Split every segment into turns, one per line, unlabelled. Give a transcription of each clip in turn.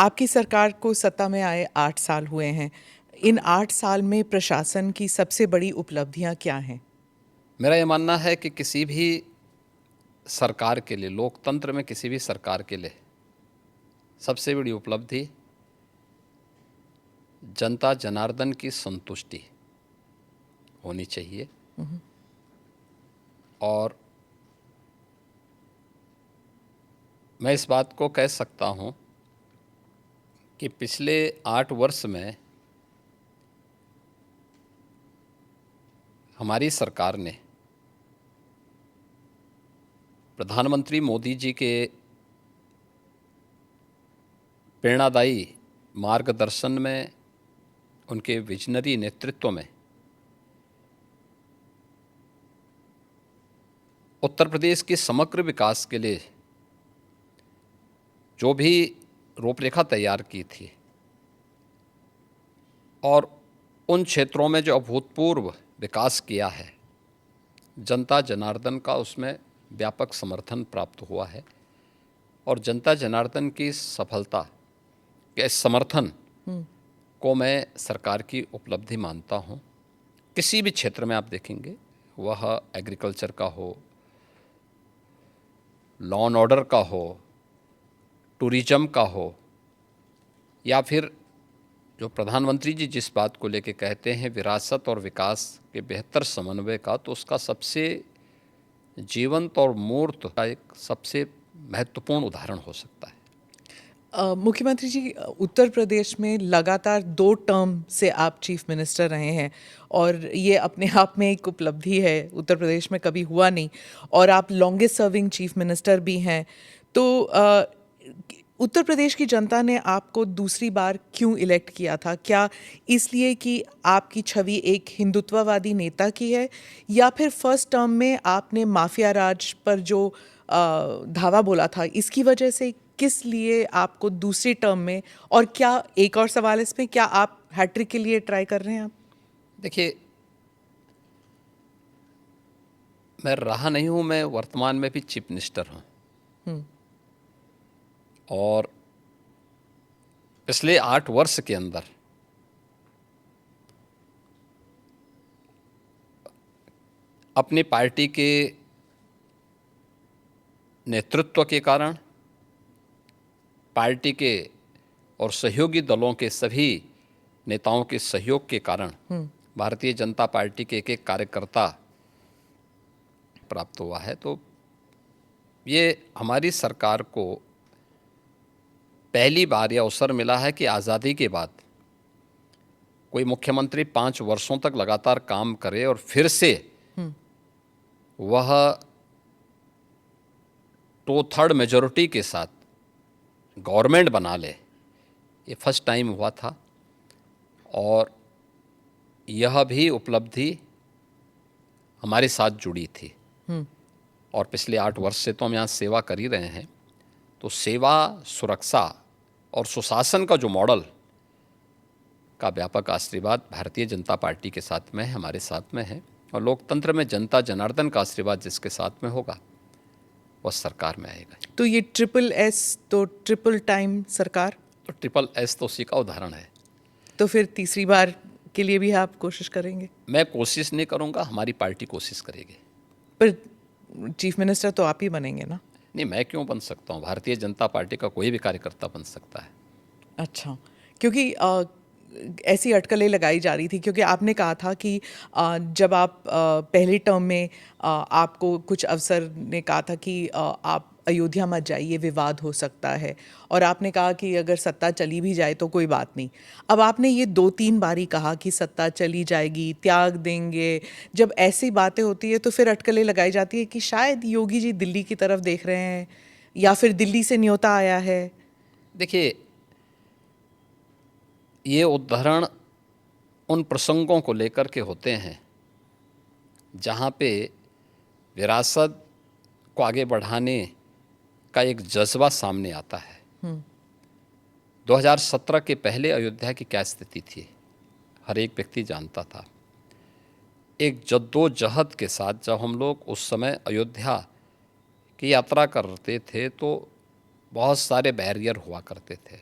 आपकी सरकार को सत्ता में आए 8 साल हुए हैं। इन 8 साल में प्रशासन की सबसे बड़ी उपलब्धियां क्या हैं?
मेरा ये मानना है कि किसी भी सरकार के लिए, लोकतंत्र में किसी भी सरकार के लिए सबसे बड़ी उपलब्धि जनता जनार्दन की संतुष्टि होनी चाहिए। और मैं इस बात को कह सकता हूँ कि पिछले 8 वर्ष में हमारी सरकार ने प्रधानमंत्री मोदी जी के प्रेरणादायी मार्गदर्शन में, उनके विजनरी नेतृत्व में उत्तर प्रदेश के समग्र विकास के लिए जो भी रूपरेखा तैयार की थी और उन क्षेत्रों में जो अभूतपूर्व विकास किया है, जनता जनार्दन का उसमें व्यापक समर्थन प्राप्त हुआ है। और जनता जनार्दन की सफलता के समर्थन को मैं सरकार की उपलब्धि मानता हूँ। किसी भी क्षेत्र में आप देखेंगे, वह एग्रीकल्चर का हो, लॉ एंड ऑर्डर का हो, टूरिज्म का हो, या फिर जो प्रधानमंत्री जी जिस बात को लेके कहते हैं विरासत और विकास के बेहतर समन्वय का, तो उसका सबसे जीवंत और मूर्त का एक सबसे महत्वपूर्ण उदाहरण हो सकता है।
मुख्यमंत्री जी, उत्तर प्रदेश में लगातार 2 टर्म से आप चीफ मिनिस्टर रहे हैं और ये अपने आप में एक उपलब्धि है, उत्तर प्रदेश में कभी हुआ नहीं। और आप लॉन्गेस्ट सर्विंग चीफ मिनिस्टर भी हैं। तो उत्तर प्रदेश की जनता ने आपको दूसरी बार क्यों इलेक्ट किया था? क्या इसलिए कि आपकी छवि एक हिंदुत्ववादी नेता की है, या फिर फर्स्ट टर्म में आपने माफिया राज पर जो धावा बोला था इसकी वजह से? किस लिए आपको दूसरी टर्म में? और क्या, एक और सवाल इसमें, क्या आप हैट्रिक के लिए ट्राई कर रहे हैं आप?
देखिए, मैं रहा नहीं हूँ, मैं वर्तमान में भी चीफ मिनिस्टर हूँ। और पिछले 8 वर्ष के अंदर अपनी पार्टी के नेतृत्व के कारण, पार्टी के और सहयोगी दलों के सभी नेताओं के सहयोग के कारण भारतीय जनता पार्टी के एक एक कार्यकर्ता प्राप्त हुआ है। तो ये हमारी सरकार को पहली बार यह अवसर मिला है कि आज़ादी के बाद कोई मुख्यमंत्री 5 वर्षों तक लगातार काम करे और फिर से वह 2/3 मेजॉरिटी के साथ गवर्नमेंट बना ले। ये फर्स्ट टाइम हुआ था और यह भी उपलब्धि हमारे साथ जुड़ी थी। और पिछले 8 वर्ष से तो हम यहाँ सेवा कर ही रहे हैं। तो सेवा, सुरक्षा और सुशासन का जो मॉडल का व्यापक आशीर्वाद भारतीय जनता पार्टी के साथ में है, हमारे साथ में है। और लोकतंत्र में जनता जनार्दन का आशीर्वाद जिसके साथ में होगा वह सरकार में आएगा।
तो ये ट्रिपल एस, तो ट्रिपल टाइम सरकार,
तो ट्रिपल एस तो उसी का उदाहरण है।
तो फिर तीसरी बार के लिए भी आप कोशिश करेंगे?
मैं कोशिश नहीं करूँगा, हमारी पार्टी कोशिश करेगी।
पर चीफ मिनिस्टर तो आप ही बनेंगे ना?
नहीं, मैं क्यों बन सकता हूँ? भारतीय जनता पार्टी का कोई भी कार्यकर्ता बन सकता है।
अच्छा, क्योंकि ऐसी अटकलें लगाई जा रही थी, क्योंकि आपने कहा था कि जब आप पहले टर्म में आपको कुछ अफसर ने कहा था कि आप अयोध्या मत जाइए, विवाद हो सकता है। और आपने कहा कि अगर सत्ता चली भी जाए तो कोई बात नहीं। अब आपने ये 2-3 बारी कहा कि सत्ता चली जाएगी, त्याग देंगे। जब ऐसी बातें होती है तो फिर अटकलें लगाई जाती है कि शायद योगी जी दिल्ली की तरफ देख रहे हैं, या फिर दिल्ली से न्योता आया है।
देखिए, ये उदाहरण उन प्रसंगों को लेकर के होते हैं जहाँ पे विरासत को आगे बढ़ाने का एक जज्बा सामने आता है। 2017 के पहले अयोध्या की क्या स्थिति थी, हर एक व्यक्ति जानता था। एक जद्दोजहद के साथ जब हम लोग उस समय अयोध्या की यात्रा करते थे तो बहुत सारे बैरियर हुआ करते थे।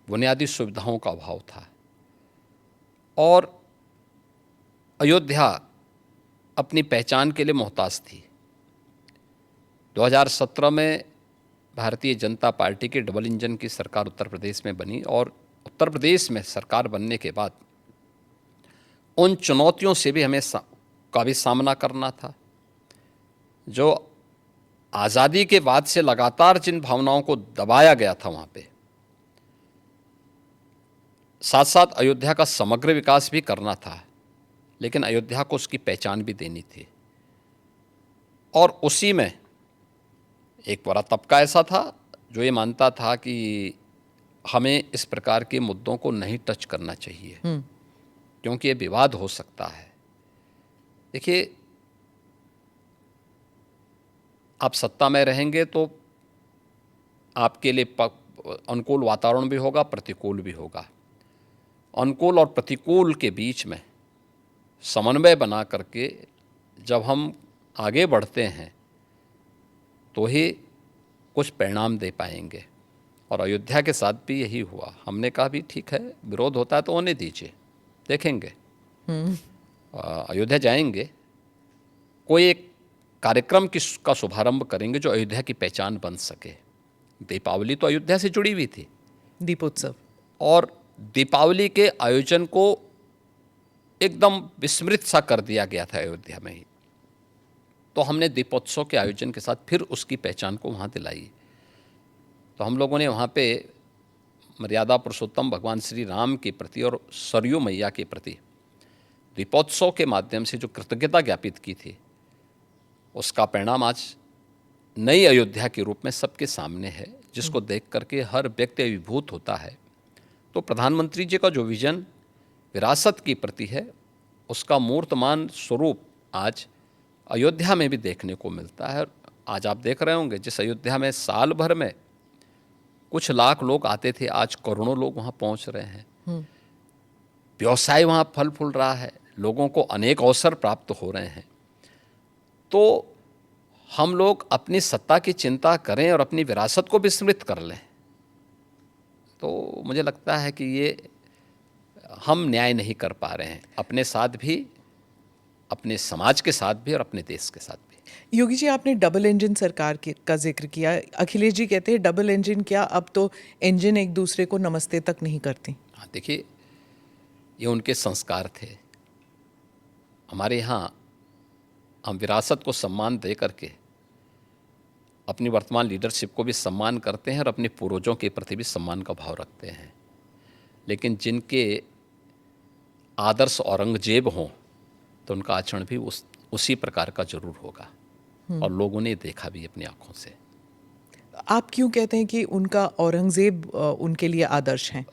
बुनियादी सुविधाओं का अभाव था और अयोध्या अपनी पहचान के लिए मोहताज थी। 2017 में भारतीय जनता पार्टी की डबल इंजन की सरकार उत्तर प्रदेश में बनी और उत्तर प्रदेश में सरकार बनने के बाद उन चुनौतियों से भी हमें का भी सामना करना था। जो आज़ादी के बाद से लगातार जिन भावनाओं को दबाया गया था वहाँ पे, साथ साथ अयोध्या का समग्र विकास भी करना था, लेकिन अयोध्या को उसकी पहचान भी देनी थी। और उसी में एक बड़ा तबका ऐसा था जो ये मानता था कि हमें इस प्रकार के मुद्दों को नहीं टच करना चाहिए क्योंकि ये विवाद हो सकता है। देखिए, आप सत्ता में रहेंगे तो आपके लिए अनुकूल वातावरण भी होगा, प्रतिकूल भी होगा। अनुकूल और प्रतिकूल के बीच में समन्वय बना करके जब हम आगे बढ़ते हैं तो ही कुछ परिणाम दे पाएंगे। और अयोध्या के साथ भी यही हुआ। हमने कहा भी ठीक है, विरोध होता है तो होने दीजिए, देखेंगे। अयोध्या जाएंगे, कोई एक कार्यक्रम का शुभारंभ करेंगे जो अयोध्या की पहचान बन सके। दीपावली तो अयोध्या से जुड़ी हुई थी,
दीपोत्सव, और
दीपावली के आयोजन को एकदम विस्मृत सा कर दिया गया था अयोध्या में ही। तो हमने दीपोत्सव के आयोजन के साथ फिर उसकी पहचान को वहाँ दिलाई। तो हम लोगों ने वहाँ पे मर्यादा पुरुषोत्तम भगवान श्री राम के प्रति और सरयू मैया के प्रति दीपोत्सव के माध्यम से जो कृतज्ञता ज्ञापित की थी, उसका परिणाम आज नई अयोध्या के रूप में सबके सामने है, जिसको देख करके हर व्यक्ति अभिभूत होता है। तो प्रधानमंत्री जी का जो विजन विरासत की प्रति है, उसका मूर्तमान स्वरूप आज अयोध्या में भी देखने को मिलता है। आज आप देख रहे होंगे, जिस अयोध्या में साल भर में कुछ लाख लोग आते थे, आज करोड़ों लोग वहाँ पहुँच रहे हैं। व्यवसाय वहाँ फल फूल रहा है, लोगों को अनेक अवसर प्राप्त हो रहे हैं। तो हम लोग अपनी सत्ता की चिंता करें और अपनी विरासत को विस्मृत कर लें, तो मुझे लगता है कि ये हम न्याय नहीं कर पा रहे हैं, अपने साथ भी, अपने समाज के साथ भी और अपने देश के साथ भी।
योगी जी, आपने डबल इंजन सरकार का जिक्र किया। अखिलेश जी कहते हैं डबल इंजन क्या, अब तो इंजन एक दूसरे को नमस्ते तक नहीं करती।
हाँ, देखिए, ये उनके संस्कार थे। हमारे यहाँ हम विरासत को सम्मान दे करके अपनी वर्तमान लीडरशिप को भी सम्मान करते हैं और अपने पूर्वजों के प्रति भी सम्मान का भाव रखते हैं। लेकिन जिनके आदर्श औरंगजेब हों तो उनका आचरण भी उसी प्रकार का जरूर होगा, और लोगों ने देखा भी अपनी आंखों से।
आप क्यों कहते हैं कि उनका औरंगजेब उनके लिए आदर्श हैं?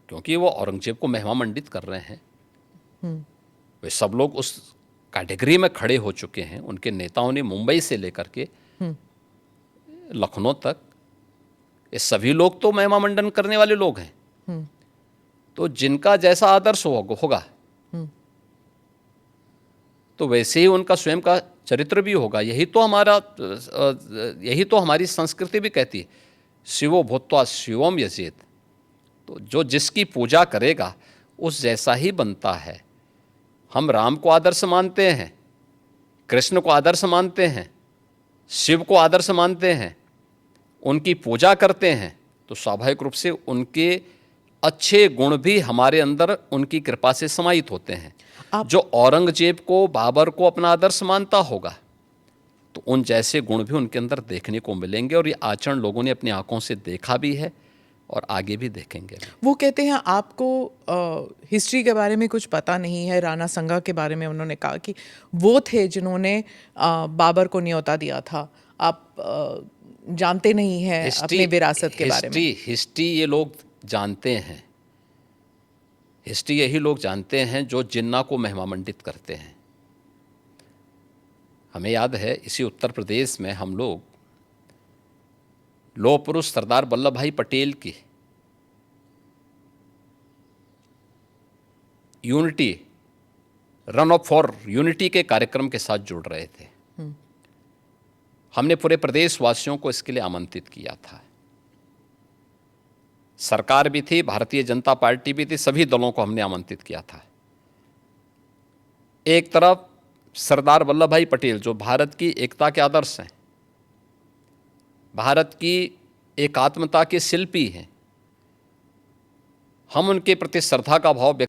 क्योंकि वो औरंगजेब को महिमा मंडित कर रहे हैं। वे सब लोग उस कैटेगरी में खड़े हो चुके हैं। उनके नेताओं ने मुंबई से लेकर के लखनऊ तक, ये सभी लोग तो महिमा मंडन करने वाले लोग हैं। तो जिनका जैसा आदर्श होगा तो वैसे ही उनका स्वयं का चरित्र भी होगा। यही तो हमारी संस्कृति भी कहती है, शिवो भूत्वा शिवम यजेत। तो जो जिसकी पूजा करेगा उस जैसा ही बनता है। हम राम को आदर्श मानते हैं, कृष्ण को आदर्श मानते हैं, शिव को आदर्श मानते हैं, उनकी पूजा करते हैं, तो स्वाभाविक रूप से उनके अच्छे गुण भी हमारे अंदर उनकी कृपा से समाहित होते हैं। जो औरंगजेब को, बाबर को अपना आदर्श मानता होगा तो उन जैसे गुण भी उनके अंदर देखने को मिलेंगे, और ये आचरण लोगों ने अपनी आंखों से देखा भी है और आगे भी देखेंगे।
वो कहते हैं आपको हिस्ट्री के बारे में कुछ पता नहीं है। राणा संगा के बारे में उन्होंने कहा कि वो थे जिन्होंने बाबर को न्योता दिया था। आप जानते नहीं हैं अपने विरासत के बारे में।
हिस्ट्री ये लोग जानते हैं। हिस्ट्री यही लोग जानते हैं जो जिन्ना को महिमा मंडित करते हैं। हमें याद है, इसी उत्तर प्रदेश में हम लोग लौह पुरुष सरदार वल्लभ भाई पटेल की unity, run up for unity के कार्यक्रम के साथ जुड़ रहे थे। हमने पूरे प्रदेश वासियों को इसके लिए आमंत्रित किया था। सरकार भी थी, भारतीय जनता पार्टी भी थी, सभी दलों को हमने आमंत्रित किया था। एक तरफ सरदार वल्लभ भाई पटेल जो भारत की एकता के आदर्श हैं, भारत की एकात्मता के शिल्पी हैं, हम उनके प्रति श्रद्धा का भाव व्यक्त